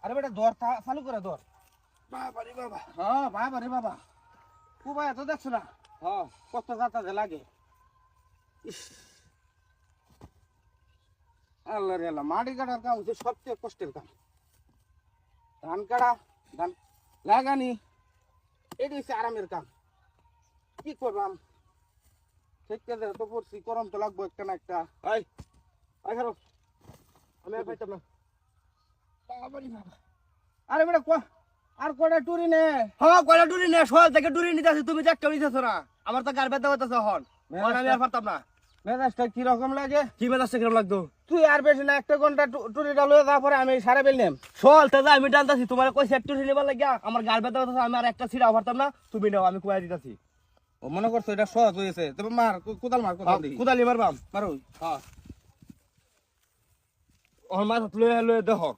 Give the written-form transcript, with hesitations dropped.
আরে বেটা ধর চালু করে ধর। বাবা রে বাবা। হ্যাঁ বাবা রে বাবা, কুবা এত দেখছো না? হ্যাঁ কত যাতা লাগে। আল্লাহ রে আল্লাহ, মাটি কাটার কাম হচ্ছে সবচেয়ে কষ্টের কাম। ধান কাটা, ধান লাগানি, এটি হচ্ছে আরামের কাম। কি করবাম, ঠিক তো পড়ছি, করম তো লাগবো একটা না একটা। আই খারো, আমি আর পাইতাম না। বাবা রে বাবা, আরে বেটা আর কটা টুরি নে। হ্যাঁ কয়লা ডুরি নে, সকাল থেকে ডুরি নিতে আসি, তুমি যে একটা নিতেছো না। আমার তো গার ব্যথা হইতেছে এখন, আমি আর পারতাম না। মেজাজটা কিরকম লাগে? কি মেজাজটা কিরম লাগতো? তুই আর বেশি না, একটা ঘন্টা টুরিটা লয়ে যাওয়ার পরে আমি সারা বেল নেম। সকাল থেকে আমি টানতাছি, তোমার কই সেট টুরি নিবার লাগিয়া আমার গার ব্যথা হইতেছে, আমি আর একটা ছিড়াও পারতাম না। তুমি নাও, আমি কুয়াই দিতেছি। ও মনে করছো এটা সহজ হয়েছে? তবে মার, কোদাল মার, কোদাল দেখি। কুদালি মারবাম। মারো। হ্যাঁ ওর মাথা লয়ে লয়ে দেখো।